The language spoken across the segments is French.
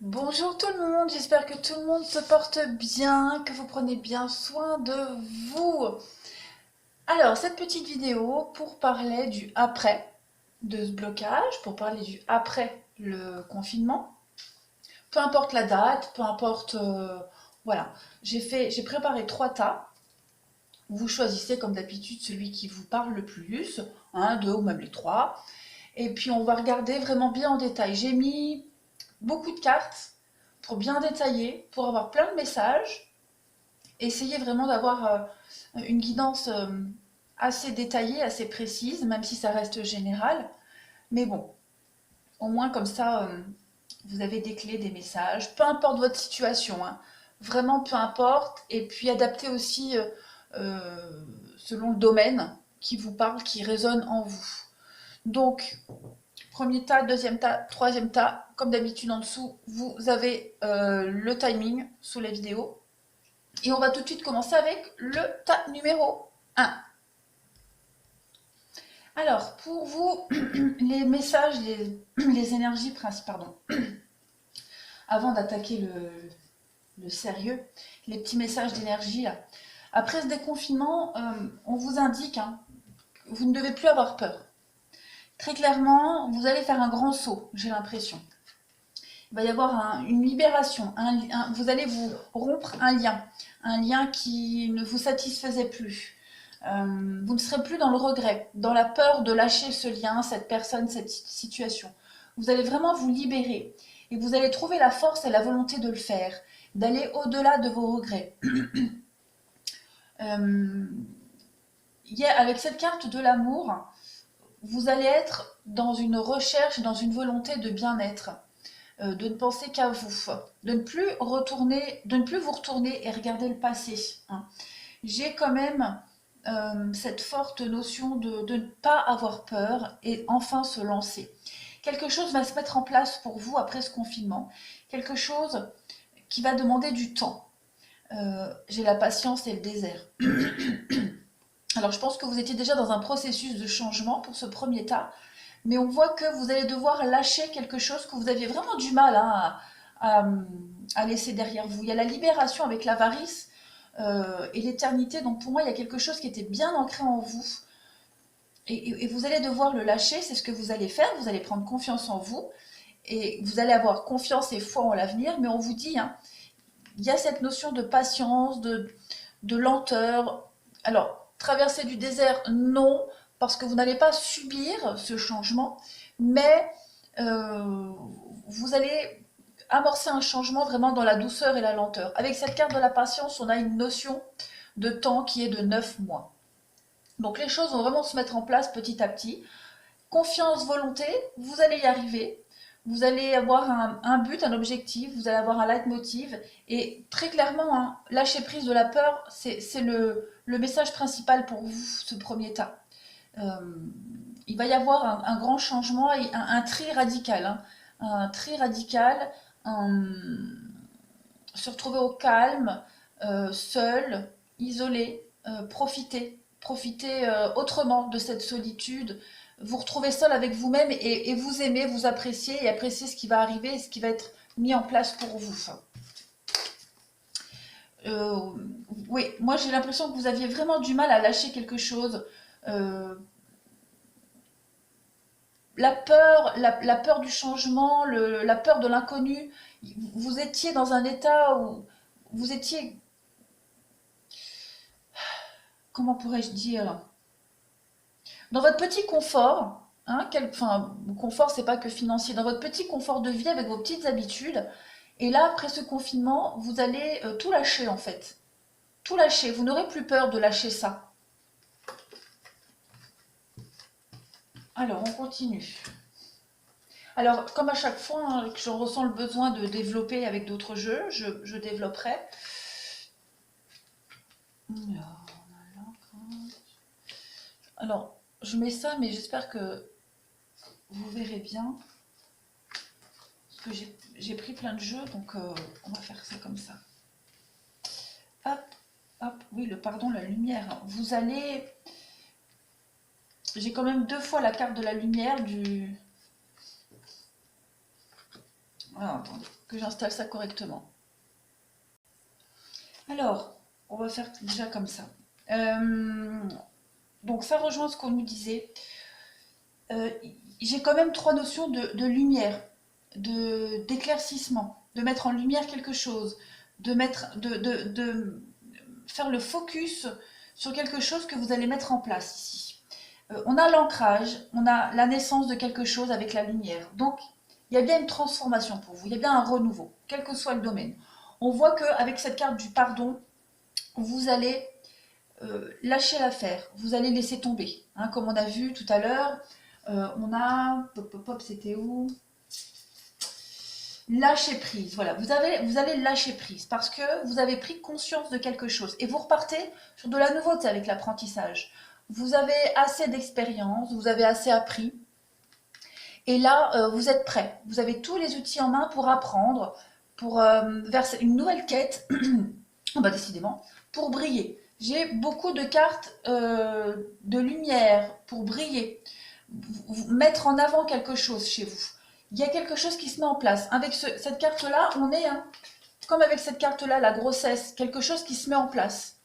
Bonjour tout le monde, j'espère que tout le monde se porte bien, que vous prenez bien soin de vous. Alors, cette petite vidéo pour parler du après de ce blocage, pour parler du après le confinement. Peu importe la date, peu importe, voilà. J'ai préparé 3 tas. Vous choisissez comme d'habitude celui qui vous parle le plus, un, deux ou même les trois. Et puis on va regarder vraiment bien en détail. J'ai mis beaucoup de cartes pour bien détailler, pour avoir plein de messages. Essayez vraiment d'avoir une guidance assez détaillée, assez précise, même si ça reste général. Mais bon, au moins comme ça, vous avez des clés, des messages, peu importe votre situation, hein. Vraiment peu importe. Et puis adaptez aussi selon le domaine qui vous parle, qui résonne en vous. Donc, premier tas, deuxième tas, troisième tas. Comme d'habitude en dessous, vous avez le timing sous la vidéo. Et on va tout de suite commencer avec le tas numéro 1. Alors, pour vous, les messages, les énergies principales, pardon, avant d'attaquer le sérieux, les petits messages d'énergie là. Après ce déconfinement, on vous indique, hein, que vous ne devez plus avoir peur. Très clairement, vous allez faire un grand saut, j'ai l'impression. Il va y avoir une libération, vous allez vous rompre un lien qui ne vous satisfaisait plus. Vous ne serez plus dans le regret, dans la peur de lâcher ce lien, cette personne, cette situation. Vous allez vraiment vous libérer et vous allez trouver la force et la volonté de le faire, d'aller au-delà de vos regrets. Euh, avec cette carte de l'amour, vous allez être dans une recherche, dans une volonté de bien-être, de ne penser qu'à vous, de ne plus retourner, de ne plus vous retourner et regarder le passé, hein. J'ai quand même cette forte notion de ne pas avoir peur et enfin se lancer. Quelque chose va se mettre en place pour vous après ce confinement, quelque chose qui va demander du temps. J'ai la patience et le désert. Alors je pense que vous étiez déjà dans un processus de changement pour ce premier tas, mais on voit que vous allez devoir lâcher quelque chose que vous aviez vraiment du mal, hein, à, à laisser derrière vous. Il y a la libération avec l'avarice et l'éternité, donc pour moi il y a quelque chose qui était bien ancré en vous, et vous allez devoir le lâcher, c'est ce que vous allez faire, vous allez prendre confiance en vous, et vous allez avoir confiance et foi en l'avenir, mais on vous dit, hein, il y a cette notion de patience, de lenteur. Alors, traverser du désert, non, parce que vous n'allez pas subir ce changement, mais euh, vous allez amorcer un changement vraiment dans la douceur et la lenteur. Avec cette carte de la patience, on a une notion de temps qui est de 9 mois. Donc les choses vont vraiment se mettre en place petit à petit. Confiance, volonté, vous allez y arriver. Vous allez avoir un but, un objectif, vous allez avoir un leitmotiv. Et très clairement, hein, lâcher prise de la peur, c'est le message principal pour vous, ce premier tas. Euh, il va y avoir un grand changement et un tri radical, hein. Un tri radical, un, se retrouver au calme, seul, isolé, profiter autrement de cette solitude, vous retrouver seul avec vous-même et vous aimer, vous apprécier et apprécier ce qui va arriver et ce qui va être mis en place pour vous. Euh, oui, moi j'ai l'impression que vous aviez vraiment du mal à lâcher quelque chose. Euh, la peur du changement, la peur de l'inconnu, vous étiez dans un état où vous étiez, comment pourrais-je dire, dans votre petit confort, hein, enfin, confort, c'est pas que financier, dans votre petit confort de vie avec vos petites habitudes. Et là, après ce confinement, vous allez tout lâcher en fait. Tout lâcher. Vous n'aurez plus peur de lâcher ça. Alors, on continue. Alors, comme à chaque fois, hein, que j'en ressens le besoin de développer avec d'autres jeux, je développerai. Alors, je mets ça, mais j'espère que vous verrez bien. Parce que j'ai pris plein de jeux, donc on va faire ça comme ça. Hop, hop, oui, pardon, la lumière. Vous allez... J'ai quand même 2 fois la carte de la lumière du... Alors, attendez, que j'installe ça correctement. Alors, on va faire déjà comme ça. Donc, ça rejoint ce qu'on nous disait. J'ai quand même trois notions de lumière, d'éclaircissement, de mettre en lumière quelque chose, de faire le focus sur quelque chose que vous allez mettre en place ici. On a l'ancrage, on a la naissance de quelque chose avec la lumière. Donc, il y a bien une transformation pour vous, il y a bien un renouveau, quel que soit le domaine. On voit qu'avec cette carte du pardon, vous allez lâcher l'affaire, vous allez laisser tomber. Hein, comme on a vu tout à l'heure, on a, c'était où? Lâcher prise. Voilà, vous allez lâcher prise parce que vous avez pris conscience de quelque chose et vous repartez sur de la nouveauté avec l'apprentissage. Vous avez assez d'expérience, vous avez assez appris et là, vous êtes prêt. Vous avez tous les outils en main pour apprendre, pour vers une nouvelle quête, bah, décidément, pour briller. J'ai beaucoup de cartes de lumière pour briller, mettre en avant quelque chose chez vous. Il y a quelque chose qui se met en place. Avec cette carte-là, on est, comme avec cette carte-là, la grossesse, quelque chose qui se met en place.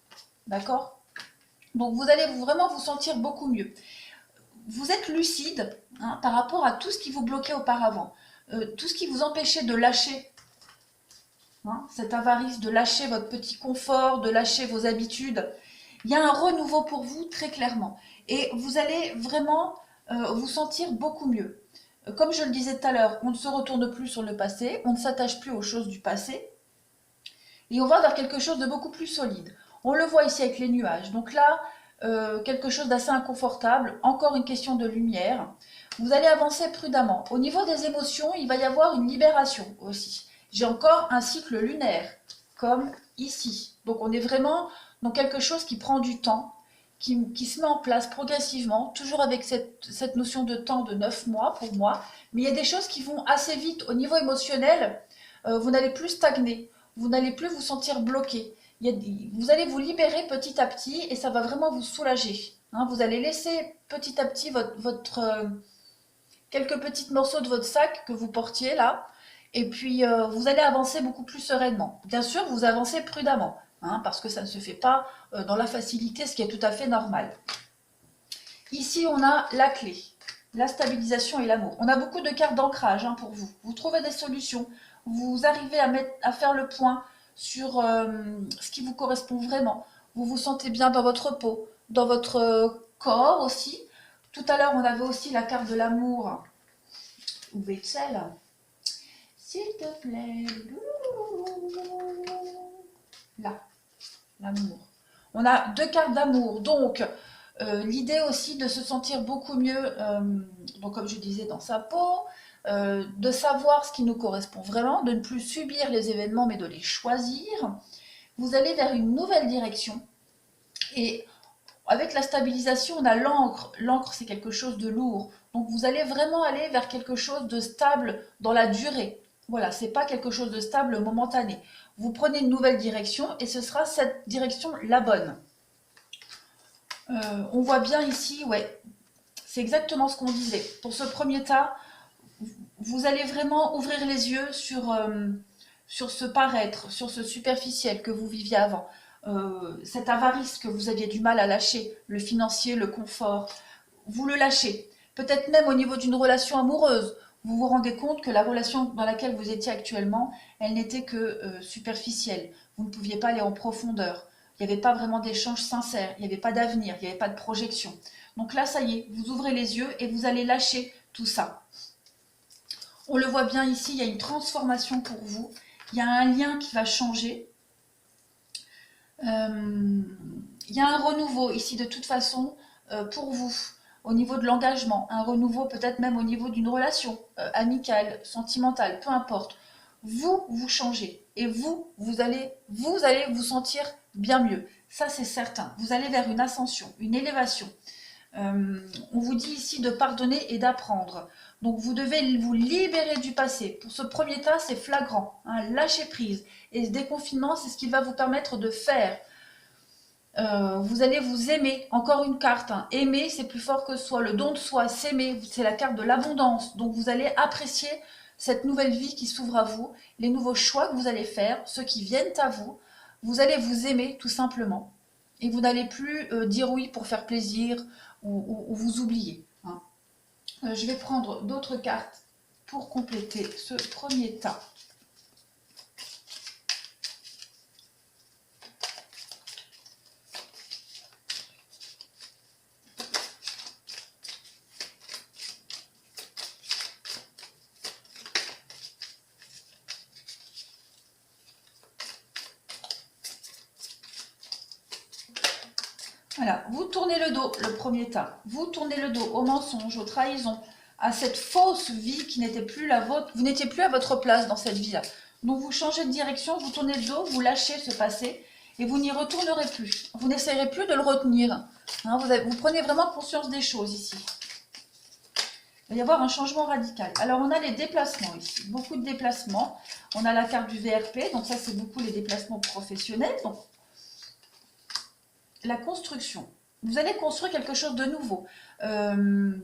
D'accord? Donc vous allez vraiment vous sentir beaucoup mieux. Vous êtes lucide par rapport à tout ce qui vous bloquait auparavant. Tout ce qui vous empêchait de lâcher cette avarice, de lâcher votre petit confort, de lâcher vos habitudes. Il y a un renouveau pour vous très clairement. Et vous allez vraiment vous sentir beaucoup mieux. Comme je le disais tout à l'heure, on ne se retourne plus sur le passé, on ne s'attache plus aux choses du passé, et on va vers quelque chose de beaucoup plus solide. On le voit ici avec les nuages. Donc là, quelque chose d'assez inconfortable, encore une question de lumière. Vous allez avancer prudemment. Au niveau des émotions, il va y avoir une libération aussi. J'ai encore un cycle lunaire, comme ici. Donc on est vraiment dans quelque chose qui prend du temps, qui se met en place progressivement, toujours avec cette notion de temps de 9 mois pour moi. Mais il y a des choses qui vont assez vite. Au niveau émotionnel, vous n'allez plus stagner, vous n'allez plus vous sentir bloqué. Vous allez vous libérer petit à petit et ça va vraiment vous soulager. Vous allez laisser petit à petit quelques petits morceaux de votre sac que vous portiez là. Et puis, vous allez avancer beaucoup plus sereinement. Bien sûr, vous avancez prudemment, parce que ça ne se fait pas dans la facilité, ce qui est tout à fait normal. Ici, on a la clé, la stabilisation et l'amour. On a beaucoup de cartes d'ancrage pour vous. Vous trouvez des solutions. Vous arrivez à faire le point sur ce qui vous correspond vraiment. Vous vous sentez bien dans votre peau, dans votre corps aussi. Tout à l'heure, on avait aussi la carte de l'amour. Où est-elle ? S'il te plaît. Là, l'amour. On a deux cartes d'amour. Donc, l'idée aussi de se sentir beaucoup mieux, donc comme je disais, dans sa peau, de savoir ce qui nous correspond vraiment, de ne plus subir les événements, mais de les choisir. Vous allez vers une nouvelle direction. Et avec la stabilisation, on a l'encre. L'encre, c'est quelque chose de lourd. Donc, vous allez vraiment aller vers quelque chose de stable dans la durée. Voilà, c'est pas quelque chose de stable momentané. Vous prenez une nouvelle direction et ce sera cette direction la bonne. On voit bien ici, ouais, c'est exactement ce qu'on disait. Pour ce premier tas, vous allez vraiment ouvrir les yeux sur ce paraître, sur ce superficiel que vous viviez avant. Cette avarice que vous aviez du mal à lâcher, le financier, le confort, vous le lâchez. Peut-être même au niveau d'une relation amoureuse, vous vous rendez compte que la relation dans laquelle vous étiez actuellement, elle n'était que superficielle. Vous ne pouviez pas aller en profondeur. Il n'y avait pas vraiment d'échange sincère, il n'y avait pas d'avenir, il n'y avait pas de projection. Donc là, ça y est, vous ouvrez les yeux et vous allez lâcher tout ça. On le voit bien ici, il y a une transformation pour vous. Il y a un lien qui va changer. Il y a un renouveau ici de toute façon pour vous. Au niveau de l'engagement, un renouveau peut-être même au niveau d'une relation amicale, sentimentale, peu importe. Vous changez et vous allez vous sentir bien mieux. Ça, c'est certain. Vous allez vers une ascension, une élévation. On vous dit ici de pardonner et d'apprendre. Donc, vous devez vous libérer du passé. Pour ce premier tas, c'est flagrant. Lâcher prise. Et ce déconfinement, c'est ce qui va vous permettre de faire. Vous allez vous aimer, encore une carte, aimer c'est plus fort que soi, le don de soi, s'aimer, c'est la carte de l'abondance, donc vous allez apprécier cette nouvelle vie qui s'ouvre à vous, les nouveaux choix que vous allez faire, ceux qui viennent à vous. Vous allez vous aimer tout simplement. Et vous n'allez plus dire oui pour faire plaisir ou vous oublier, hein. Je vais prendre d'autres cartes pour compléter ce premier tas. Voilà, vous tournez le dos, le premier tas. Vous tournez le dos aux mensonges, aux trahisons, à cette fausse vie qui n'était plus la vôtre. Vous n'étiez plus à votre place dans cette vie-là. Donc vous changez de direction, vous tournez le dos, vous lâchez ce passé et vous n'y retournerez plus. Vous n'essayerez plus de le retenir, hein. Vous prenez vraiment conscience des choses ici. Il va y avoir un changement radical. Alors on a les déplacements ici, beaucoup de déplacements. On a la carte du VRP, donc ça c'est beaucoup les déplacements professionnels. Donc, la construction. Vous allez construire quelque chose de nouveau. Là,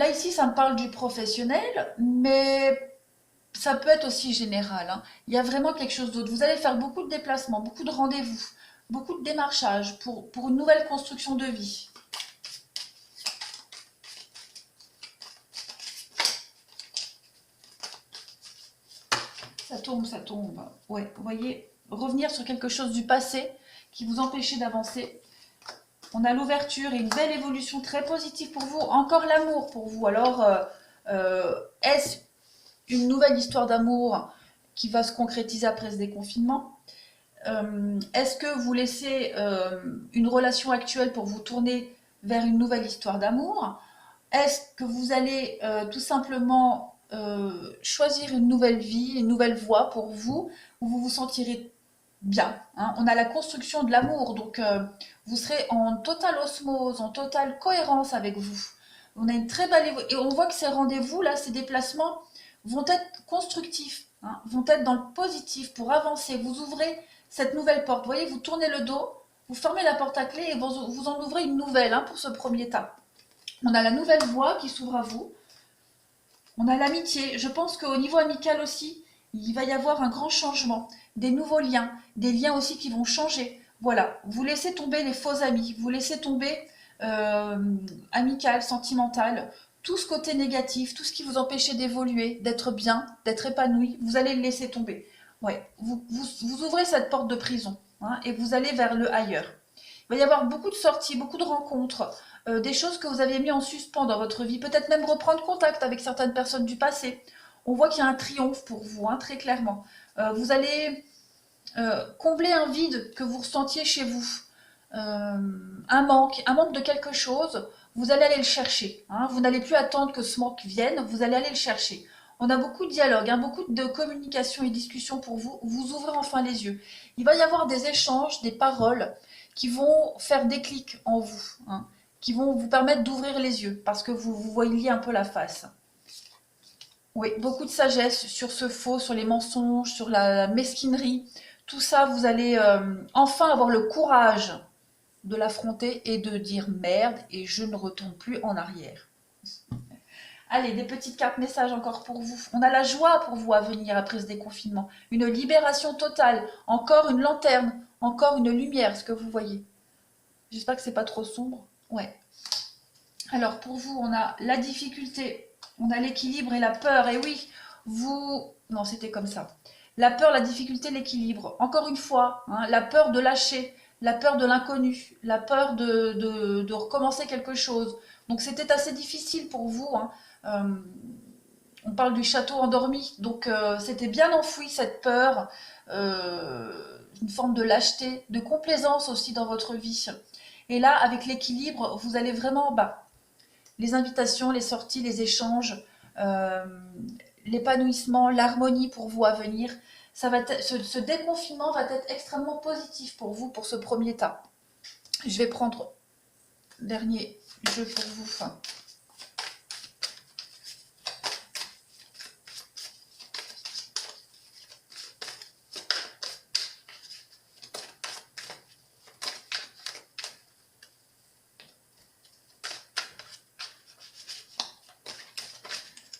ici, ça me parle du professionnel, mais ça peut être aussi général, hein. Il y a vraiment quelque chose d'autre. Vous allez faire beaucoup de déplacements, beaucoup de rendez-vous, beaucoup de démarchages pour une nouvelle construction de vie. Ça tombe, ça tombe. Ouais, vous voyez, revenir sur quelque chose du passé qui vous empêchait d'avancer. On a l'ouverture et une belle évolution très positive pour vous. Encore l'amour pour vous. Alors, est-ce une nouvelle histoire d'amour qui va se concrétiser après ce déconfinement? Est-ce que vous laissez une relation actuelle pour vous tourner vers une nouvelle histoire d'amour? Est-ce que vous allez tout simplement choisir une nouvelle vie, une nouvelle voie pour vous, où vous vous sentirez bien, hein? On a la construction de l'amour, donc vous serez en totale osmose, en totale cohérence avec vous. On a une très belle et on voit que ces rendez-vous là, ces déplacements vont être constructifs, hein, vont être dans le positif pour avancer. Vous ouvrez cette nouvelle porte. Vous voyez, vous tournez le dos, vous fermez la porte à clé et vous en ouvrez une nouvelle, hein, pour ce premier tas. On a la nouvelle voie qui s'ouvre à vous. On a l'amitié. Je pense qu'au niveau amical aussi, il va y avoir un grand changement. Des nouveaux liens, des liens aussi qui vont changer. Voilà, vous laissez tomber les faux amis, vous laissez tomber amical, sentimental, tout ce côté négatif, tout ce qui vous empêchait d'évoluer, d'être bien, d'être épanoui, vous allez le laisser tomber. Ouais, vous ouvrez cette porte de prison, hein, et vous allez vers le ailleurs. Il va y avoir beaucoup de sorties, beaucoup de rencontres, des choses que vous aviez mis en suspens dans votre vie, peut-être même reprendre contact avec certaines personnes du passé. On voit qu'il y a un triomphe pour vous, hein, très clairement. Vous allez combler un vide que vous ressentiez chez vous, un manque de quelque chose, vous allez aller le chercher, hein. Vous n'allez plus attendre que ce manque vienne, vous allez aller le chercher. On a beaucoup de dialogue, hein, beaucoup de communication et discussion pour vous, vous ouvrez enfin les yeux. Il va y avoir des échanges, des paroles qui vont faire des clics en vous, hein, qui vont vous permettre d'ouvrir les yeux, parce que vous voyez un peu la face. Oui, beaucoup de sagesse sur ce faux, sur les mensonges, sur la mesquinerie. Tout ça, vous allez enfin avoir le courage de l'affronter et de dire merde et je ne retourne plus en arrière. Allez, des petites cartes messages encore pour vous. On a la joie pour vous à venir après ce déconfinement. Une libération totale. Encore une lanterne. Encore une lumière, ce que vous voyez. J'espère que c'est pas trop sombre. Ouais. Alors pour vous, on a la difficulté. On a l'équilibre et la peur. Et oui, vous... Non, c'était comme ça. La peur, la difficulté, l'équilibre. Encore une fois, hein, la peur de lâcher, la peur de l'inconnu, la peur de recommencer quelque chose. Donc c'était assez difficile pour vous, hein. On parle du château endormi, donc c'était bien enfoui cette peur, une forme de lâcheté, de complaisance aussi dans votre vie. Et là, avec l'équilibre, vous allez vraiment, les invitations, les sorties, les échanges, euh, l'épanouissement, l'harmonie pour vous à venir. Ce déconfinement va être extrêmement positif pour vous pour ce premier tas. Je vais prendre le dernier jeu pour vous.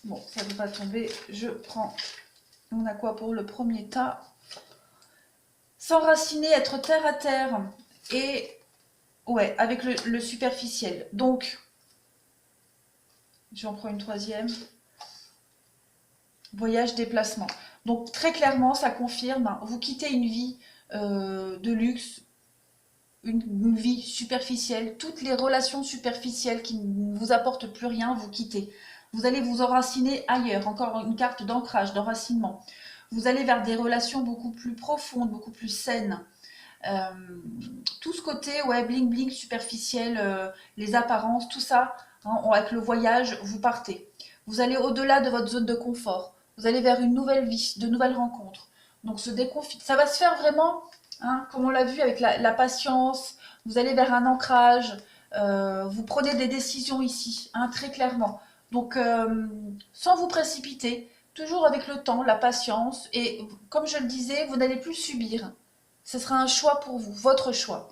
Bon, ça ne veut pas tomber. Je prends, on a quoi pour le premier tas? S'enraciner, être terre à terre et ouais, avec le superficiel. Donc, j'en prends une troisième. Voyage, déplacement. Donc très clairement, ça confirme, vous quittez une vie de luxe, une vie superficielle, toutes les relations superficielles qui ne vous apportent plus rien, vous quittez. Vous allez vous enraciner ailleurs, encore une carte d'ancrage, d'enracinement. Vous allez vers des relations beaucoup plus profondes, beaucoup plus saines. Euh, tout ce côté, ouais, bling bling, superficiel, les apparences, tout ça, hein, avec le voyage, vous partez. Vous allez au-delà de votre zone de confort. Vous allez vers une nouvelle vie, de nouvelles rencontres. Donc ce déconfit, ça va se faire vraiment, hein, comme on l'a vu avec la patience. Vous allez vers un ancrage. Vous prenez des décisions ici, hein, très clairement. Donc sans vous précipiter, toujours avec le temps, la patience. Et comme je le disais, vous n'allez plus subir. Ce sera un choix pour vous, votre choix.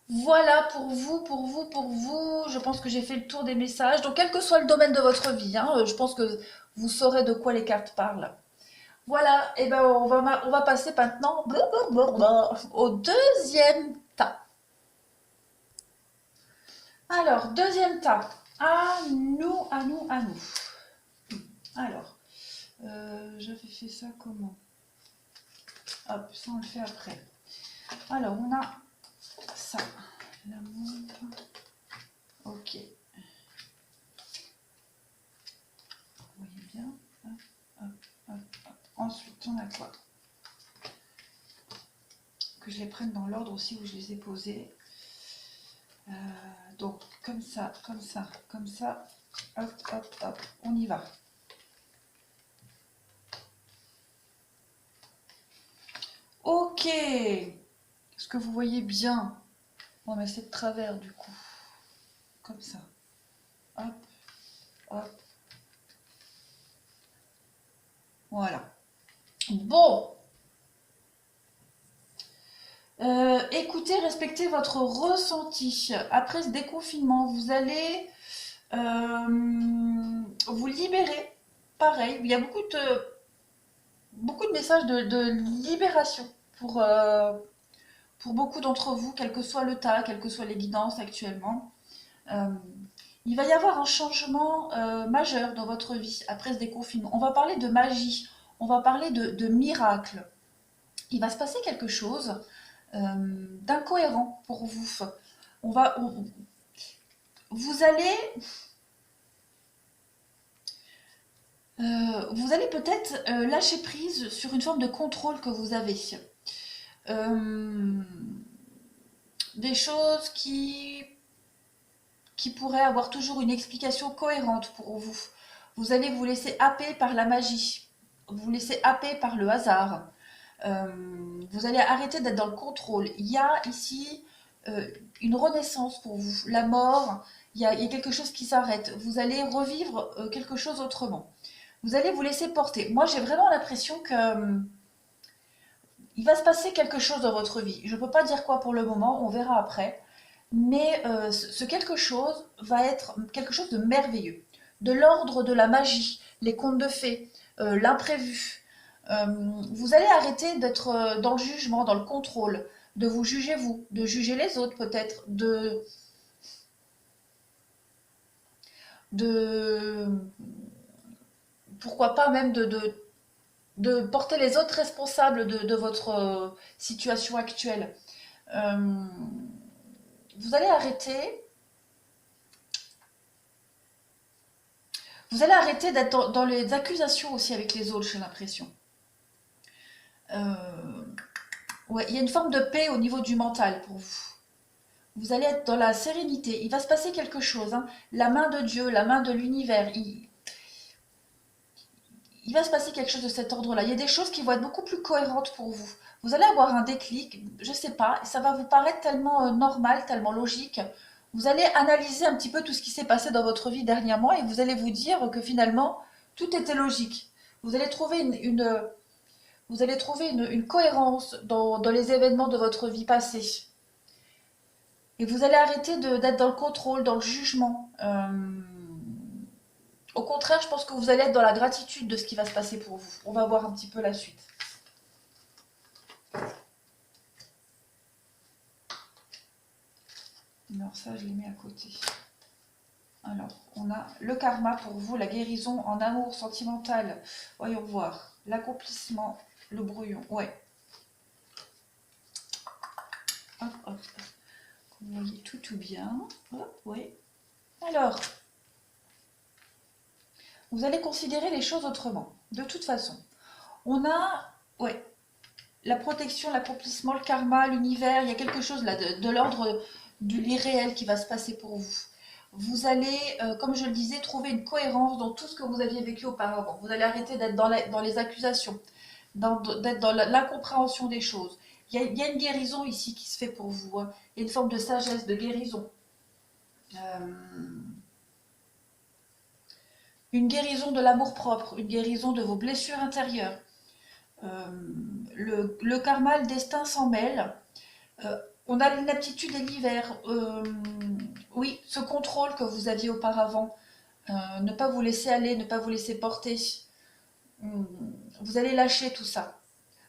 Voilà pour vous, pour vous, pour vous. Je pense que j'ai fait le tour des messages. Donc, quel que soit le domaine de votre vie, hein, je pense que vous saurez de quoi les cartes parlent. Voilà, et ben on va passer maintenant au deuxième tas. Alors, deuxième tas. À nous, à nous, à nous. Alors, j'avais fait ça comment? Hop, ça on le fait après. Alors, on a ça. L'amour. Ok. Vous voyez bien. Hop, hop, hop, hop. Ensuite, on a quoi? Que je les prenne dans l'ordre aussi où je les ai posés. Donc, comme ça, comme ça, comme ça. Hop, hop, hop. On y va. Ok. Est-ce que vous voyez bien? On va essayer de travers du coup. Comme ça. Hop, hop. Voilà. Bon. Écoutez, respectez votre ressenti. Après ce déconfinement, vous allez vous libérer. Pareil, il y a beaucoup de messages de libération pour beaucoup d'entre vous, quel que soit le tas, quelles que soient les guidances actuellement. Euh, il va y avoir un changement majeur dans votre vie après ce déconfinement. On va parler de magie, on va parler de miracle. Il va se passer quelque chose d'incohérent pour vous. Vous allez, vous allez peut-être lâcher prise sur une forme de contrôle que vous avez. Euh, des choses qui pourraient avoir toujours une explication cohérente pour vous. Vous allez vous laisser happer par la magie, vous laisser happer par le hasard. Vous allez arrêter d'être dans le contrôle. Il y a ici euh, une renaissance pour vous. La mort, il y a quelque chose qui s'arrête. Vous allez revivre quelque chose autrement. Vous allez vous laisser porter. Moi, j'ai vraiment l'impression que il va se passer quelque chose dans votre vie. Je ne peux pas dire quoi pour le moment, on verra après. Mais ce quelque chose va être quelque chose de merveilleux. De l'ordre de la magie, les contes de fées, l'imprévu. Euh, vous allez arrêter d'être dans le jugement, dans le contrôle, de vous juger vous, de juger les autres peut-être, de pourquoi pas même de porter les autres responsables de votre situation actuelle. Euh, vous allez arrêter, vous allez arrêter d'être dans les accusations aussi avec les autres, j'ai l'impression. Euh, ouais, il y a une forme de paix au niveau du mental pour vous. Vous allez être dans la sérénité. Il va se passer quelque chose, hein. La main de Dieu, la main de l'univers. Il va se passer quelque chose de cet ordre-là. Il y a des choses qui vont être beaucoup plus cohérentes pour vous. Vous allez avoir un déclic, je ne sais pas, ça va vous paraître tellement normal, tellement logique. Vous allez analyser un petit peu tout ce qui s'est passé dans votre vie dernièrement et vous allez vous dire que finalement, tout était logique. Vous allez trouver vous allez trouver une cohérence dans les événements de votre vie passée. Et vous allez arrêter d'être dans le contrôle, dans le jugement. Au contraire, je pense que vous allez être dans la gratitude de ce qui va se passer pour vous. On va voir un petit peu la suite. Alors ça, je les mets à côté. Alors, on a le karma pour vous, la guérison en amour sentimental. Voyons voir. L'accomplissement, le brouillon. Ouais. Hop, hop. Vous voyez tout bien. Hop, ouais. Alors, vous allez considérer les choses autrement. De toute façon. On a, ouais, la protection, l'accomplissement, le karma, l'univers. Il y a quelque chose là de l'ordre de l'irréel qui va se passer pour vous. Vous allez, comme je le disais, trouver une cohérence dans tout ce que vous aviez vécu auparavant. Vous allez arrêter d'être dans les accusations, d'être dans l'incompréhension des choses. Il y a une guérison ici qui se fait pour vous. Hein. Il y a une forme de sagesse, de guérison. Une guérison de l'amour-propre, une guérison de vos blessures intérieures. Le karma, le destin s'en mêle. On a l'inaptitude et l'hiver. Oui, ce contrôle que vous aviez auparavant. Ne pas vous laisser aller, ne pas vous laisser porter. Vous allez lâcher tout ça.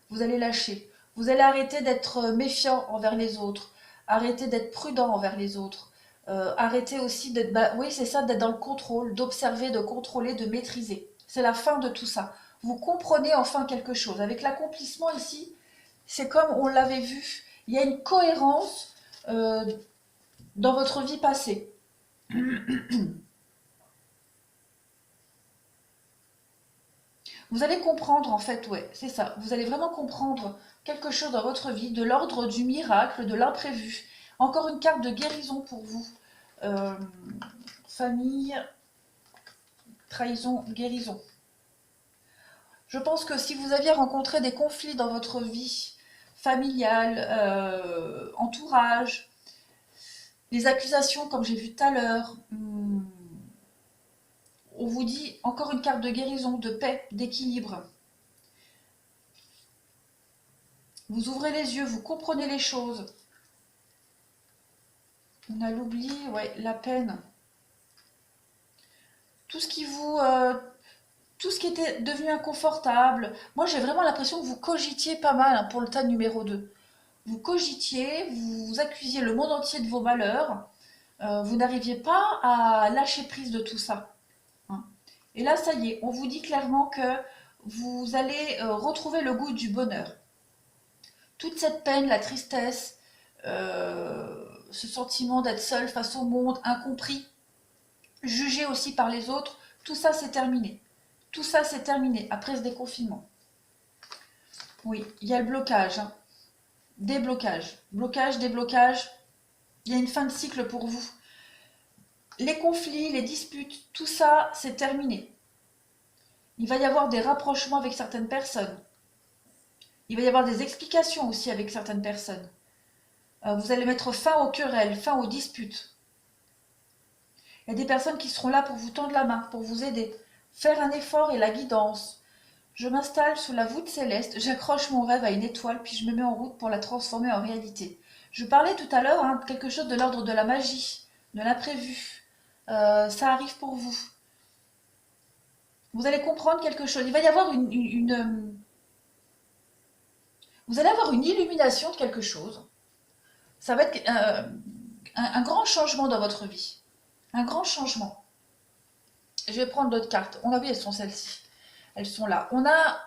Vous allez lâcher. Vous allez arrêter d'être méfiant envers les autres. Arrêter d'être prudent envers les autres. Arrêter aussi d'être, oui, c'est ça, d'être dans le contrôle, d'observer, de contrôler, de maîtriser. C'est la fin de tout ça. Vous comprenez enfin quelque chose. Avec l'accomplissement ici, c'est comme on l'avait vu. Il y a une cohérence dans votre vie passée. Vous allez comprendre, en fait, ouais, c'est ça. Vous allez vraiment comprendre quelque chose dans votre vie, de l'ordre du miracle, de l'imprévu. Encore une carte de guérison pour vous. Euh, Famille, trahison, guérison. Je pense que si vous aviez rencontré des conflits dans votre vie familiale, entourage, les accusations, comme j'ai vu tout à l'heure, on vous dit encore une carte de guérison, de paix, d'équilibre. Vous ouvrez les yeux, vous comprenez les choses. On a l'oubli, ouais, la peine. Tout ce qui vous, tout ce qui était devenu inconfortable. Moi, j'ai vraiment l'impression que vous cogitiez pas mal hein, pour le tas numéro 2. Vous cogitiez, vous accusiez le monde entier de vos malheurs. Vous n'arriviez pas à lâcher prise de tout ça. Hein. Et là, ça y est, on vous dit clairement que vous allez retrouver le goût du bonheur. Toute cette peine, la tristesse, ce sentiment d'être seul face au monde, incompris, jugé aussi par les autres, tout ça c'est terminé. Tout ça c'est terminé après ce déconfinement. Oui, il y a le blocage, hein. Déblocage, blocage, déblocage. Il y a une fin de cycle pour vous. Les conflits, les disputes, tout ça c'est terminé. Il va y avoir des rapprochements avec certaines personnes. Il va y avoir des explications aussi avec certaines personnes. Vous allez mettre fin aux querelles, fin aux disputes. Il y a des personnes qui seront là pour vous tendre la main, pour vous aider. Faire un effort et la guidance. Je m'installe sous la voûte céleste, j'accroche mon rêve à une étoile, puis je me mets en route pour la transformer en réalité. Je parlais tout à l'heure hein, de quelque chose de l'ordre de la magie, de l'imprévu. Ça arrive pour vous. Vous allez comprendre quelque chose. Il va y avoir vous allez avoir une illumination de quelque chose. Ça va être un grand changement dans votre vie. Un grand changement. Je vais prendre d'autres cartes. On a vu, elles sont celles-ci. Elles sont là. On a...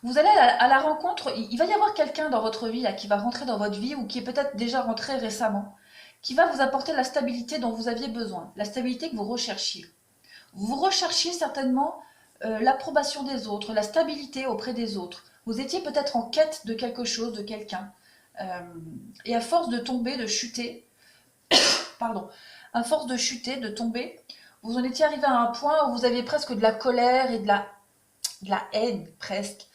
Vous allez à la rencontre, il va y avoir quelqu'un dans votre vie là, qui va rentrer dans votre vie ou qui est peut-être déjà rentré récemment, qui va vous apporter la stabilité dont vous aviez besoin, la stabilité que vous recherchiez. Vous recherchiez certainement l'approbation des autres, la stabilité auprès des autres. Vous étiez peut-être en quête de quelque chose, de quelqu'un. Et à force de tomber, de chuter, pardon, à force de chuter, de tomber, vous en étiez arrivé à un point où vous aviez presque de la colère et de la haine, presque.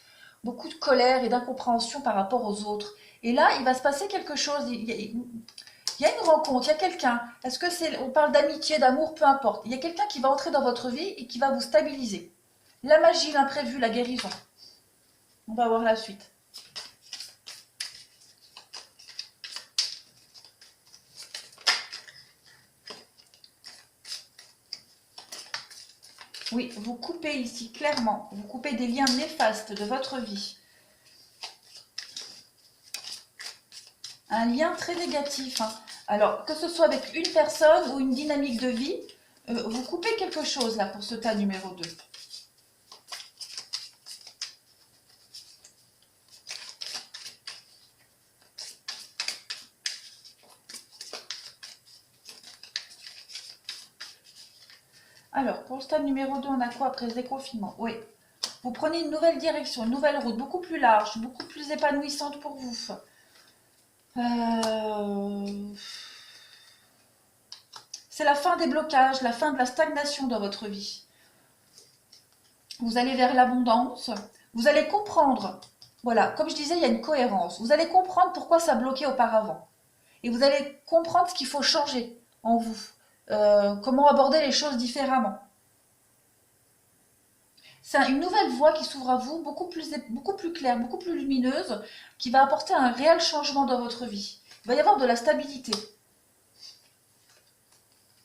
Beaucoup de colère et d'incompréhension par rapport aux autres. Et là, il va se passer quelque chose. Il y a une rencontre, il y a quelqu'un. Est-ce que c'est, on parle d'amitié, d'amour, peu importe. Il y a quelqu'un qui va entrer dans votre vie et qui va vous stabiliser. La magie, l'imprévu, la guérison. On va voir la suite. Oui, vous coupez ici, clairement. Vous coupez des liens néfastes de votre vie. Un lien très négatif, hein. Alors, que ce soit avec une personne ou une dynamique de vie, vous coupez quelque chose là pour ce tas numéro 2. Alors, pour le stade numéro 2, on a quoi après ce déconfinement? Oui, vous prenez une nouvelle direction, une nouvelle route, beaucoup plus large, beaucoup plus épanouissante pour vous. C'est la fin des blocages, la fin de la stagnation dans votre vie. Vous allez vers l'abondance, vous allez comprendre, voilà, comme je disais, il y a une cohérence. Vous allez comprendre pourquoi ça bloquait auparavant. Et vous allez comprendre ce qu'il faut changer en vous, comment aborder les choses différemment. C'est une nouvelle voie qui s'ouvre à vous, beaucoup plus claire, beaucoup plus lumineuse, qui va apporter un réel changement dans votre vie. Il va y avoir de la stabilité.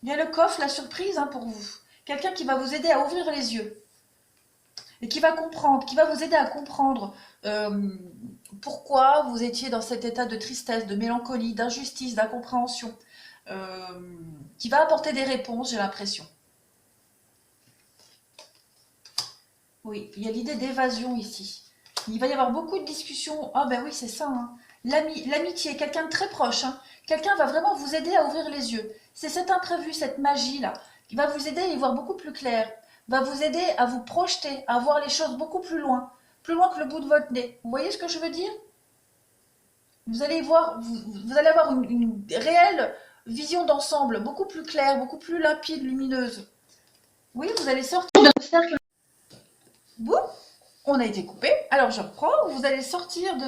Il y a le coffre, la surprise hein, pour vous. Quelqu'un qui va vous aider à ouvrir les yeux. Et qui va comprendre, qui va vous aider à comprendre pourquoi vous étiez dans cet état de tristesse, de mélancolie, d'injustice, d'incompréhension. Qui va apporter des réponses, j'ai l'impression. Oui, il y a l'idée d'évasion ici. Il va y avoir beaucoup de discussions. Ah ben oui, c'est ça. Hein. L'amitié, quelqu'un de très proche. Hein. Quelqu'un va vraiment vous aider à ouvrir les yeux. C'est cet imprévu, cette magie-là, qui va vous aider à y voir beaucoup plus clair. Va vous aider à vous projeter, à voir les choses beaucoup plus loin que le bout de votre nez. Vous voyez ce que je veux dire? Vous allez voir, vous allez avoir une réelle vision d'ensemble, beaucoup plus claire, beaucoup plus limpide, lumineuse. Oui, vous allez sortir de ce cercle. Boum, on a été coupé. Alors je reprends. Vous allez sortir de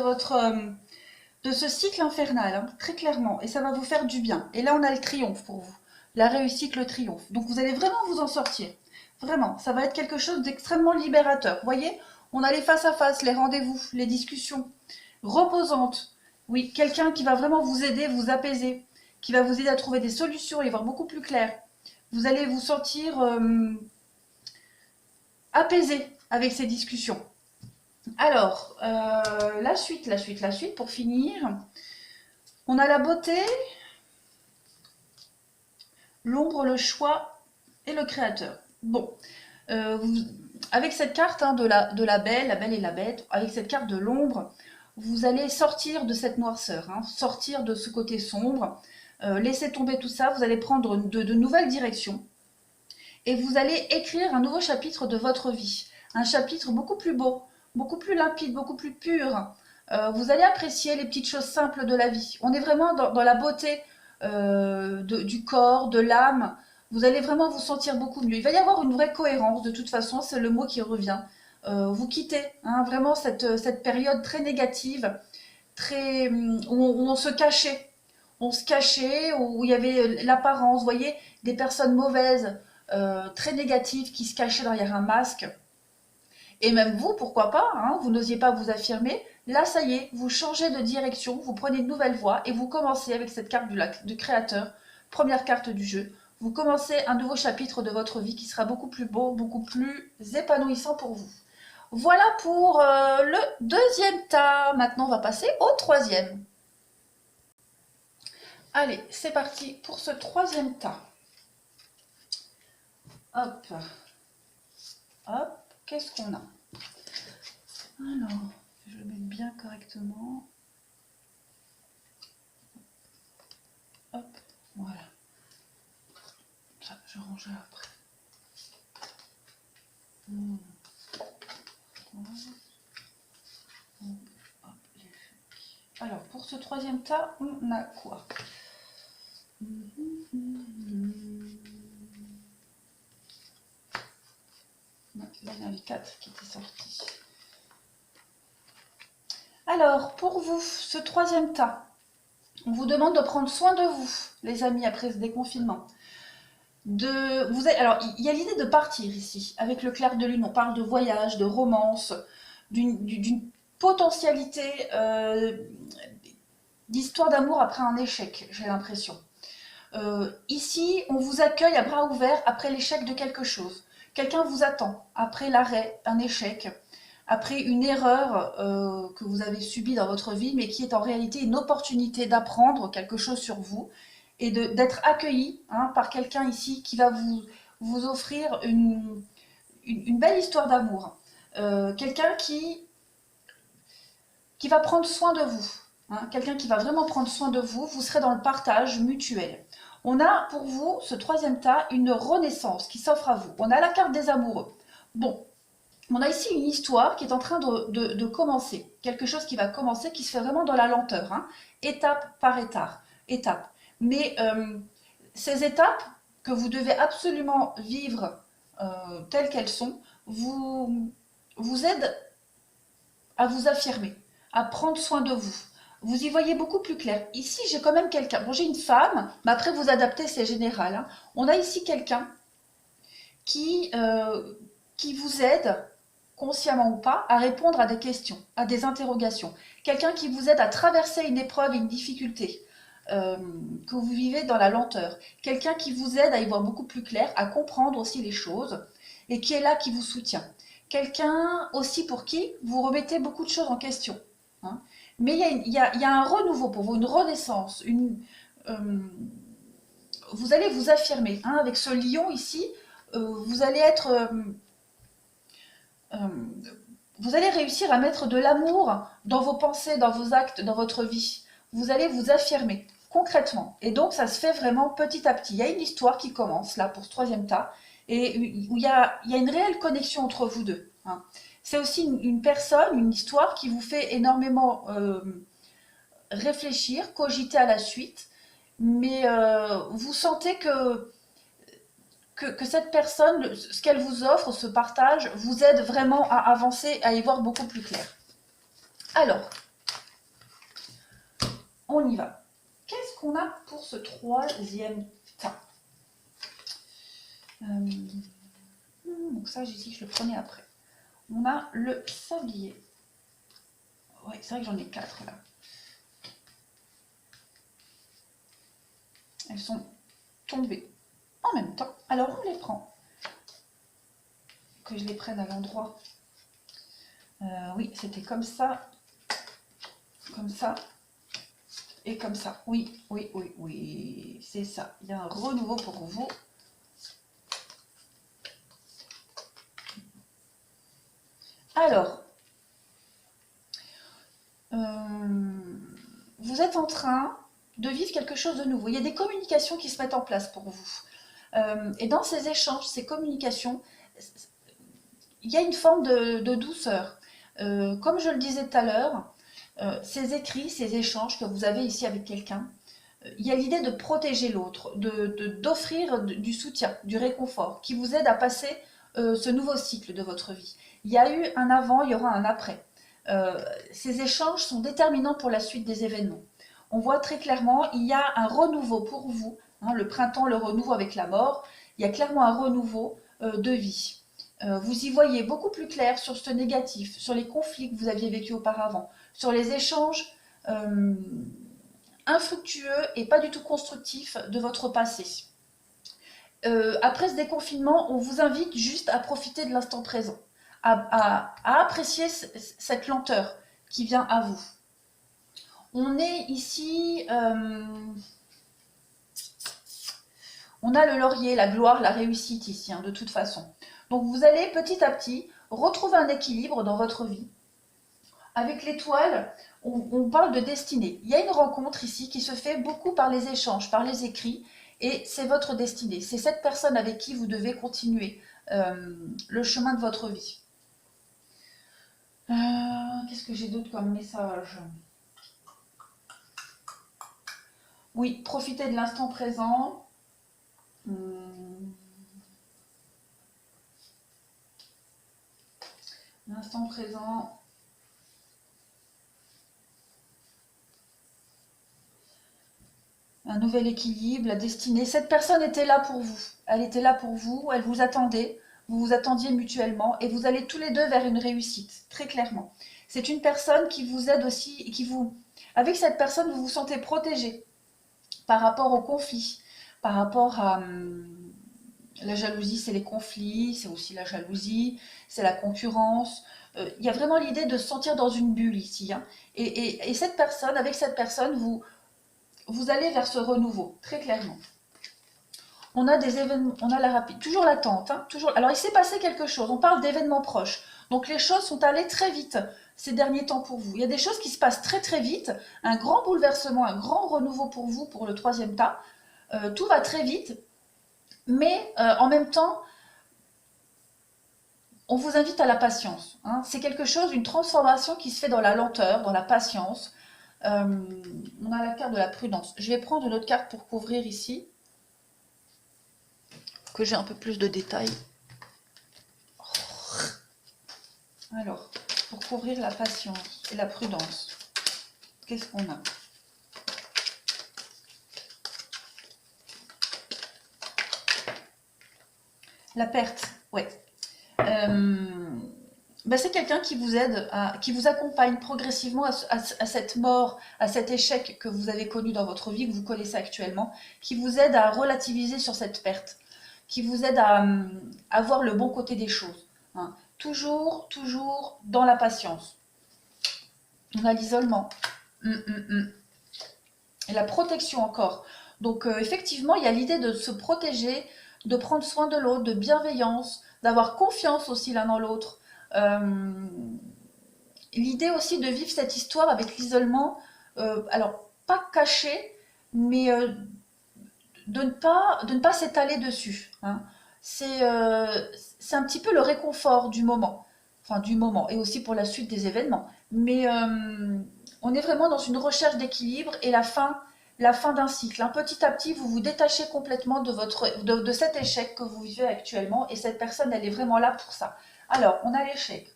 de ce cycle infernal, hein, très clairement, et ça va vous faire du bien. Et là, on a le triomphe pour vous, la réussite, le triomphe. Donc vous allez vraiment vous en sortir. Vraiment, ça va être quelque chose d'extrêmement libérateur. Vous voyez, on a les face à face, les rendez-vous, les discussions reposantes. Oui, quelqu'un qui va vraiment vous aider, vous apaiser, qui va vous aider à trouver des solutions et voir beaucoup plus clair. Vous allez vous sentir apaisé avec ces discussions. Alors, la suite, pour finir. On a la beauté, l'ombre, le choix et le créateur. Bon, avec cette carte hein, de la belle et la bête, avec cette carte de l'ombre, vous allez sortir de cette noirceur, hein, sortir de ce côté sombre, laisser tomber tout ça, vous allez prendre de nouvelles directions et vous allez écrire un nouveau chapitre de votre vie. Un chapitre beaucoup plus beau, beaucoup plus limpide, beaucoup plus pur. Vous allez apprécier les petites choses simples de la vie. On est vraiment dans la beauté du corps, de l'âme. Vous allez vraiment vous sentir beaucoup mieux. Il va y avoir une vraie cohérence, de toute façon, c'est le mot qui revient. Vous quittez hein, vraiment cette période très négative, très, où on se cachait. On se cachait, où il y avait l'apparence, vous voyez, des personnes mauvaises, très négatives qui se cachaient derrière un masque. Et même vous, pourquoi pas, hein, vous n'osiez pas vous affirmer. Là, ça y est, vous changez de direction, vous prenez une nouvelle voie et vous commencez avec cette carte du créateur, première carte du jeu. Vous commencez un nouveau chapitre de votre vie qui sera beaucoup plus beau, beaucoup plus épanouissant pour vous. Voilà pour le deuxième tas. Maintenant, on va passer au troisième. Allez, c'est parti pour ce troisième tas. Hop, hop, qu'est-ce qu'on a? Alors, je le mets bien correctement. Hop, voilà. Ça, je rangerai après. Alors, pour ce troisième tas, on a quoi? Là, il y en avait 4 qui étaient sortis. Alors, pour vous, ce troisième tas, on vous demande de prendre soin de vous, les amis, après ce déconfinement. Alors, il y a l'idée de partir ici, avec le clair de lune. On parle de voyage, de romance, d'une potentialité d'histoire d'amour après un échec, j'ai l'impression. Ici, on vous accueille à bras ouverts après l'échec de quelque chose. quelqu'un vous attend après l'arrêt, un échec, après une erreur que vous avez subie dans votre vie, mais qui est en réalité une opportunité d'apprendre quelque chose sur vous et d'être accueilli hein, par quelqu'un ici qui va vous offrir une belle histoire d'amour. Quelqu'un qui va prendre soin de vous. Hein, quelqu'un qui va vraiment prendre soin de vous, vous serez dans le partage mutuel. On a pour vous, ce troisième tas, une renaissance qui s'offre à vous. On a la carte des amoureux. Bon, on a ici une histoire qui est en train de commencer. Quelque chose qui va commencer, qui se fait vraiment dans la lenteur, hein, étape par étape. Mais ces étapes que vous devez absolument vivre telles qu'elles sont, vous aident à vous affirmer, à prendre soin de vous. Vous y voyez beaucoup plus clair. Ici, j'ai quand même quelqu'un. Bon, j'ai une femme, mais après, vous adaptez, c'est général. Hein. On a ici quelqu'un qui vous aide, consciemment ou pas, à répondre à des questions, à des interrogations. Quelqu'un qui vous aide à traverser une épreuve, une difficulté que vous vivez dans la lenteur. Quelqu'un qui vous aide à y voir beaucoup plus clair, à comprendre aussi les choses, et qui est là, qui vous soutient. Quelqu'un aussi pour qui vous remettez beaucoup de choses en question. Hein. Mais il y a un renouveau pour vous, une renaissance. Vous allez vous affirmer. Hein, avec ce lion ici, vous allez être... vous allez réussir à mettre de l'amour dans vos pensées, dans vos actes, dans votre vie. Vous allez vous affirmer concrètement. Et donc, ça se fait vraiment petit à petit. Il y a une histoire qui commence là pour ce troisième tas et où il y a une réelle connexion entre vous deux. Hein. C'est aussi une personne, une histoire qui vous fait énormément réfléchir, cogiter à la suite. Mais vous sentez que cette personne, ce qu'elle vous offre, ce partage, vous aide vraiment à avancer, à y voir beaucoup plus clair. Alors, on y va. Qu'est-ce qu'on a pour ce troisième tas donc ça, j'ai dit que je le prenais après. On a le sablier. Ouais, c'est vrai que j'en ai 4 là. Elles sont tombées en même temps. Alors on les prend. Que je les prenne à l'endroit. Oui, c'était comme ça et comme ça. Oui, oui, oui, oui, c'est ça. Il y a un renouveau pour vous. Alors, vous êtes en train de vivre quelque chose de nouveau. Il y a des communications qui se mettent en place pour vous. Et dans ces échanges, ces communications, il y a une forme de douceur. Comme je le disais tout à l'heure, ces écrits, ces échanges que vous avez ici avec quelqu'un, il y a l'idée de protéger l'autre, d'offrir du soutien, du réconfort, qui vous aide à passer ce nouveau cycle de votre vie. Il y a eu un avant, il y aura un après. Ces échanges sont déterminants pour la suite des événements. On voit très clairement, il y a un renouveau pour vous, hein, le printemps, le renouveau avec la mort, il y a clairement un renouveau de vie. Vous y voyez beaucoup plus clair sur ce négatif, sur les conflits que vous aviez vécus auparavant, sur les échanges infructueux et pas du tout constructifs de votre passé. Après ce déconfinement, on vous invite juste à profiter de l'instant présent, à apprécier cette lenteur qui vient à vous. On est ici, on a le laurier, la gloire, la réussite ici, hein, de toute façon. Donc vous allez petit à petit retrouver un équilibre dans votre vie. Avec l'étoile, on parle de destinée. Il y a une rencontre ici qui se fait beaucoup par les échanges, par les écrits, et c'est votre destinée. C'est cette personne avec qui vous devez continuer le chemin de votre vie. Qu'est-ce que j'ai d'autre comme message ? Oui, profitez de l'instant présent. L'instant présent. Un nouvel équilibre, la destinée. Cette personne était là pour vous. Elle était là pour vous, elle vous attendait. Vous vous attendiez mutuellement et vous allez tous les deux vers une réussite, très clairement. C'est une personne qui vous aide aussi et qui vous... Avec cette personne, vous vous sentez protégé par rapport au conflit, par rapport La jalousie, c'est les conflits, c'est aussi la jalousie, c'est la concurrence. Il y a vraiment l'idée de se sentir dans une bulle ici, hein. Et cette personne, avec cette personne, vous allez vers ce renouveau, très clairement. On a des événements, on a la rapide, toujours l'attente, hein, toujours. Alors il s'est passé quelque chose, on parle d'événements proches. Donc les choses sont allées très vite ces derniers temps pour vous. Il y a des choses qui se passent très très vite, un grand bouleversement, un grand renouveau pour vous pour le troisième tas. Tout va très vite, mais en même temps, on vous invite à la patience, hein. C'est quelque chose, une transformation qui se fait dans la lenteur, dans la patience. On a la carte de la prudence. Je vais prendre une autre carte pour couvrir ici, que j'ai un peu plus de détails. Alors, pour couvrir la patience et la prudence, qu'est-ce qu'on a? La perte, ouais. C'est quelqu'un qui vous aide, qui vous accompagne progressivement à cette mort, à cet échec que vous avez connu dans votre vie, que vous connaissez actuellement, qui vous aide à relativiser sur cette perte, qui vous aide à voir le bon côté des choses, hein. Toujours, toujours dans la patience. On a l'isolement. Et la protection encore. Donc effectivement, il y a l'idée de se protéger, de prendre soin de l'autre, de bienveillance, d'avoir confiance aussi l'un dans l'autre. L'idée aussi de vivre cette histoire avec l'isolement, alors pas caché, mais de ne pas s'étaler dessus, hein. C'est un petit peu le réconfort du moment, enfin du moment, et aussi pour la suite des événements. Mais on est vraiment dans une recherche d'équilibre et la fin d'un cycle, hein. Petit à petit, vous vous détachez complètement de cet échec que vous vivez actuellement, et cette personne, elle est vraiment là pour ça. Alors, on a l'échec,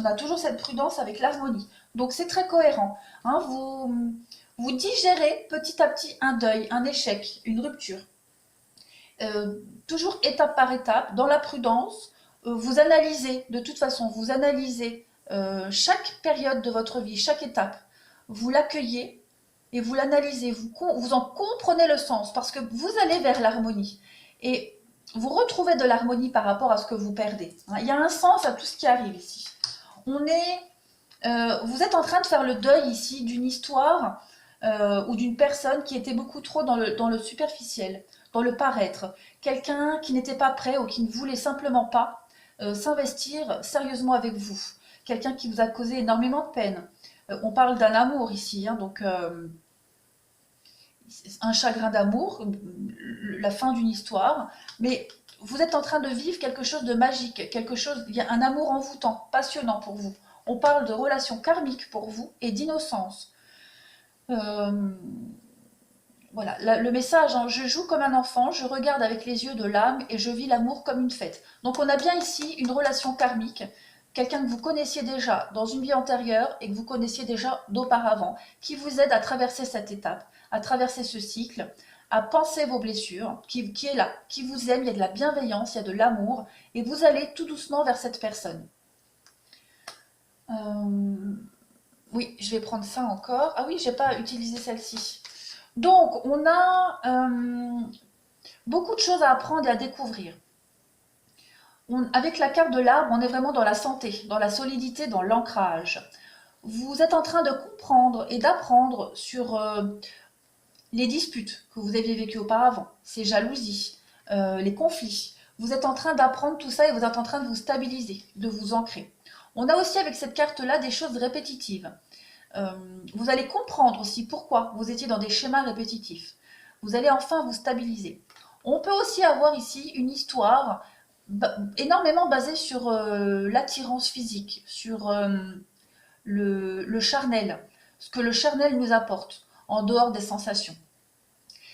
on a toujours cette prudence avec l'harmonie, donc c'est très cohérent, hein. Vous digérez petit à petit un deuil, un échec, une rupture. Toujours étape par étape, dans la prudence, vous analysez, de toute façon, vous analysez chaque période de votre vie, chaque étape, vous l'accueillez et vous l'analysez, vous en comprenez le sens, parce que vous allez vers l'harmonie. Et vous retrouvez de l'harmonie par rapport à ce que vous perdez. Il y a un sens à tout ce qui arrive ici. Vous êtes en train de faire le deuil ici d'une histoire ou d'une personne qui était beaucoup trop dans le superficiel, dans le paraître. Quelqu'un qui n'était pas prêt ou qui ne voulait simplement pas s'investir sérieusement avec vous. Quelqu'un qui vous a causé énormément de peine. On parle d'un amour ici, hein, donc un chagrin d'amour, la fin d'une histoire, mais vous êtes en train de vivre quelque chose de magique, il y a un amour envoûtant, passionnant pour vous. On parle de relations karmiques pour vous et d'innocence. Voilà, le message, hein, je joue comme un enfant, je regarde avec les yeux de l'âme et je vis l'amour comme une fête. Donc on a bien ici une relation karmique, quelqu'un que vous connaissiez déjà dans une vie antérieure et que vous connaissiez déjà d'auparavant, qui vous aide à traverser cette étape, à traverser ce cycle, à penser vos blessures, qui est là, qui vous aime, il y a de la bienveillance, il y a de l'amour, et vous allez tout doucement vers cette personne. Oui, je vais prendre ça encore. Ah oui, j'ai pas utilisé celle-ci. Donc, on a beaucoup de choses à apprendre et à découvrir. Avec la carte de l'arbre, on est vraiment dans la santé, dans la solidité, dans l'ancrage. Vous êtes en train de comprendre et d'apprendre sur les disputes que vous aviez vécues auparavant, ces jalousies, les conflits. Vous êtes en train d'apprendre tout ça et vous êtes en train de vous stabiliser, de vous ancrer. On a aussi avec cette carte-là des choses répétitives. Vous allez comprendre aussi pourquoi vous étiez dans des schémas répétitifs. Vous allez enfin vous stabiliser. On peut aussi avoir ici une histoire énormément basée sur l'attirance physique, sur le charnel, ce que le charnel nous apporte, en dehors des sensations.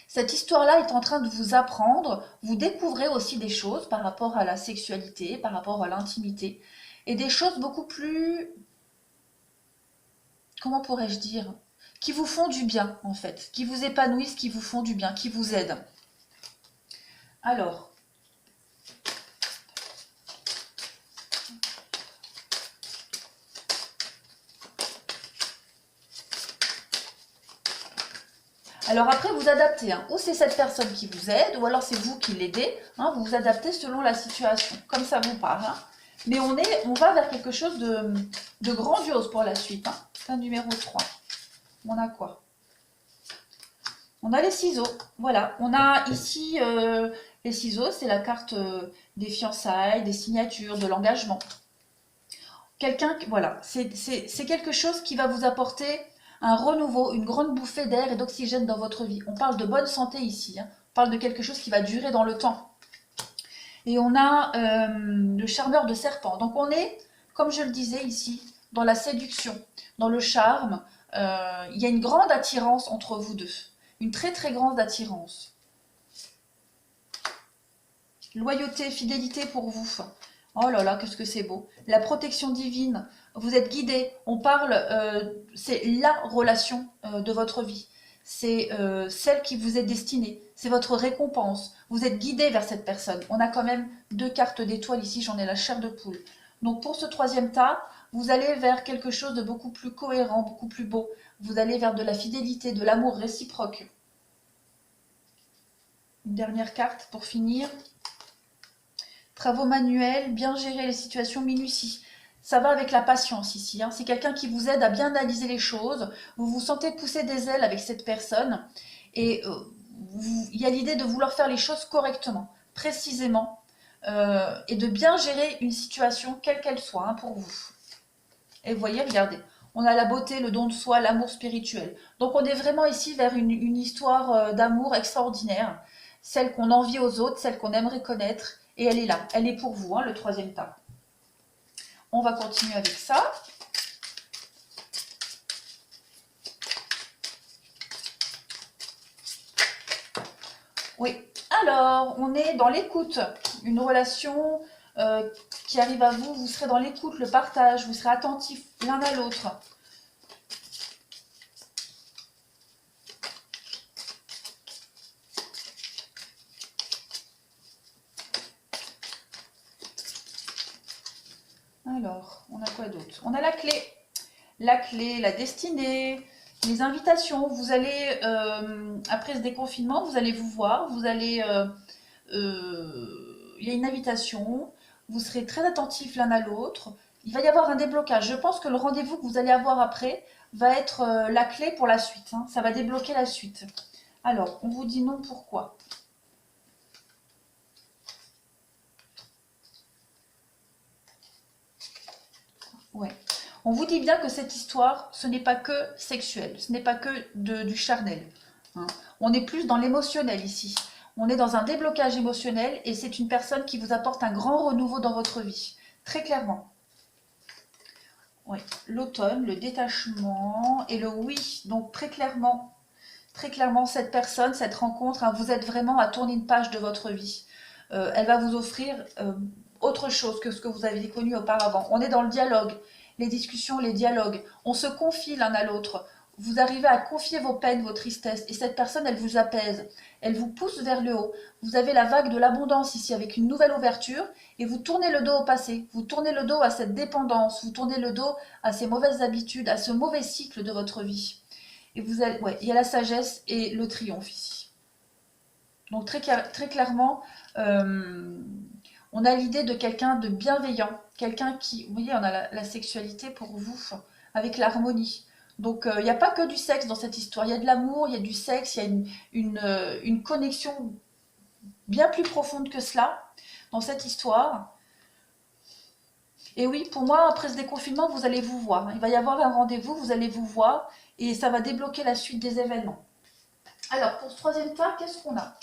Cette histoire-là est en train de vous apprendre, vous découvrez aussi des choses par rapport à la sexualité, par rapport à l'intimité, et des choses beaucoup plus, comment pourrais-je dire, qui vous font du bien en fait, qui vous épanouissent, qui vous font du bien, qui vous aident. Alors, Alors après, vous adaptez, hein. Ou c'est cette personne qui vous aide, ou alors c'est vous qui l'aidez, hein. Vous vous adaptez selon la situation, comme ça vous parle, hein. Mais on va vers quelque chose de grandiose pour la suite, hein. Un numéro 3. On a quoi? On a les ciseaux, voilà. On a ici les ciseaux, c'est la carte des fiançailles, des signatures, de l'engagement. Quelqu'un, voilà, c'est quelque chose qui va vous apporter un renouveau, une grande bouffée d'air et d'oxygène dans votre vie. On parle de bonne santé ici, hein. On parle de quelque chose qui va durer dans le temps. Et on a le charmeur de serpent. Donc on est, comme je le disais ici, dans la séduction, dans le charme. Il y a une grande attirance entre vous deux. Une très très grande attirance. Loyauté, fidélité pour vous. Oh là là, qu'est-ce que c'est beau. La protection divine, vous êtes guidé. On parle, c'est la relation de votre vie. C'est celle qui vous est destinée. C'est votre récompense. Vous êtes guidé vers cette personne. On a quand même 2 cartes d'étoiles ici, j'en ai la chair de poule. Donc pour ce 3e tas, vous allez vers quelque chose de beaucoup plus cohérent, beaucoup plus beau. Vous allez vers de la fidélité, de l'amour réciproque. Une dernière carte pour finir. Travaux manuels, bien gérer les situations, minutie. Ça va avec la patience ici, hein. C'est quelqu'un qui vous aide à bien analyser les choses. Vous vous sentez pousser des ailes avec cette personne. Et il y a l'idée de vouloir faire les choses correctement, précisément. Et de bien gérer une situation, quelle qu'elle soit, hein, pour vous. Et vous voyez, regardez. On a la beauté, le don de soi, l'amour spirituel. Donc on est vraiment ici vers une histoire d'amour extraordinaire. Celle qu'on envie aux autres, celle qu'on aimerait connaître. Et elle est là, elle est pour vous, hein, le 3e tas. On va continuer avec ça. Oui, alors, on est dans l'écoute. Une relation qui arrive à vous, vous serez dans l'écoute, le partage, vous serez attentifs l'un à l'autre. Alors, on a quoi d'autre? On a la clé. La clé, la destinée, les invitations. Vous allez, après ce déconfinement, vous allez vous voir, vous allez... il y a une invitation, vous serez très attentifs l'un à l'autre. Il va y avoir un déblocage. Je pense que le rendez-vous que vous allez avoir après va être la clé pour la suite, hein. Ça va débloquer la suite. Alors, on vous dit non, pourquoi? Ouais. On vous dit bien que cette histoire, ce n'est pas que sexuel, ce n'est pas que du charnel, hein. On est plus dans l'émotionnel ici. On est dans un déblocage émotionnel et c'est une personne qui vous apporte un grand renouveau dans votre vie, très clairement. Oui, l'automne, le détachement et le oui. Donc très clairement, cette personne, cette rencontre, hein, vous êtes vraiment à tourner une page de votre vie. Elle va vous offrir autre chose que ce que vous aviez connu auparavant. On est dans le dialogue, les discussions, les dialogues. On se confie l'un à l'autre. Vous arrivez à confier vos peines, vos tristesses. Et cette personne, elle vous apaise. Elle vous pousse vers le haut. Vous avez la vague de l'abondance ici avec une nouvelle ouverture. Et vous tournez le dos au passé. Vous tournez le dos à cette dépendance. Vous tournez le dos à ces mauvaises habitudes, à ce mauvais cycle de votre vie. Et vous allez, ouais, il y a la sagesse et le triomphe ici. Donc très clairement, on a l'idée de quelqu'un de bienveillant, quelqu'un qui, vous voyez, on a la sexualité pour vous, avec l'harmonie. Donc il n'y a pas que du sexe dans cette histoire, il y a de l'amour, il y a du sexe, il y a une connexion bien plus profonde que cela dans cette histoire. Et oui, pour moi, après ce déconfinement, vous allez vous voir. Il va y avoir un rendez-vous, vous allez vous voir, et ça va débloquer la suite des événements. Alors, pour ce 3e tas, qu'est-ce qu'on a?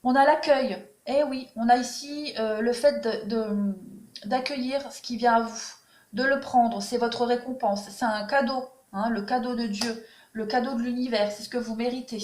On a l'accueil. Eh oui, on a ici le fait d'accueillir ce qui vient à vous, de le prendre, c'est votre récompense, c'est un cadeau, hein, le cadeau de Dieu, le cadeau de l'univers, c'est ce que vous méritez.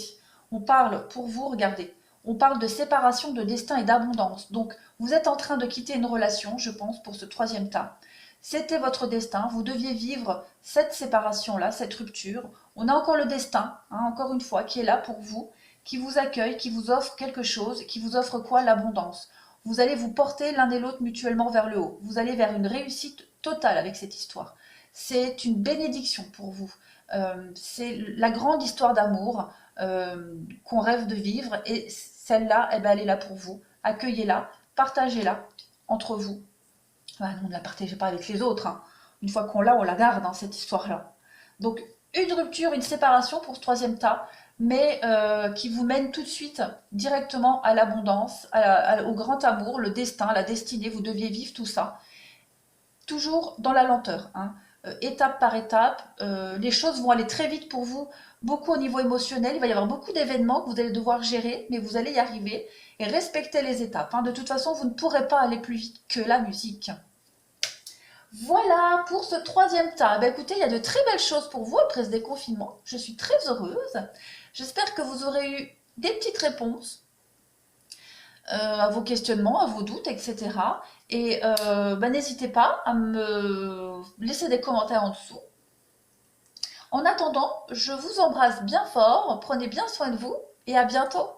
On parle, pour vous, regardez, on parle de séparation, de destin et d'abondance. Donc, vous êtes en train de quitter une relation, je pense, pour ce 3e tas. C'était votre destin, vous deviez vivre cette séparation-là, cette rupture. On a encore le destin, hein, encore une fois, qui est là pour vous, qui vous accueille, qui vous offre quelque chose, qui vous offre quoi? L'abondance. Vous allez vous porter l'un et l'autre mutuellement vers le haut. Vous allez vers une réussite totale avec cette histoire. C'est une bénédiction pour vous. C'est la grande histoire d'amour. qu'on rêve de vivre. Et celle-là, eh ben, elle est là pour vous. Accueillez-la, partagez-la entre vous. Bah, non, ne la partagez pas avec les autres, hein. Une fois qu'on l'a, on la garde, hein, cette histoire-là. Donc, une rupture, une séparation pour ce troisième tas, mais qui vous mène tout de suite directement à l'abondance, au grand amour, le destin, la destinée. Vous deviez vivre tout ça. Toujours dans la lenteur, hein. Étape par étape. Les choses vont aller très vite pour vous, beaucoup au niveau émotionnel. Il va y avoir beaucoup d'événements que vous allez devoir gérer, mais vous allez y arriver. Et respectez les étapes, hein. De toute façon, vous ne pourrez pas aller plus vite que la musique. Voilà pour ce troisième tas. Ben écoutez, il y a de très belles choses pour vous après ce déconfinement. Je suis très heureuse. J'espère que vous aurez eu des petites réponses à vos questionnements, à vos doutes, etc. Et ben, n'hésitez pas à me laisser des commentaires en dessous. En attendant, je vous embrasse bien fort, prenez bien soin de vous et à bientôt.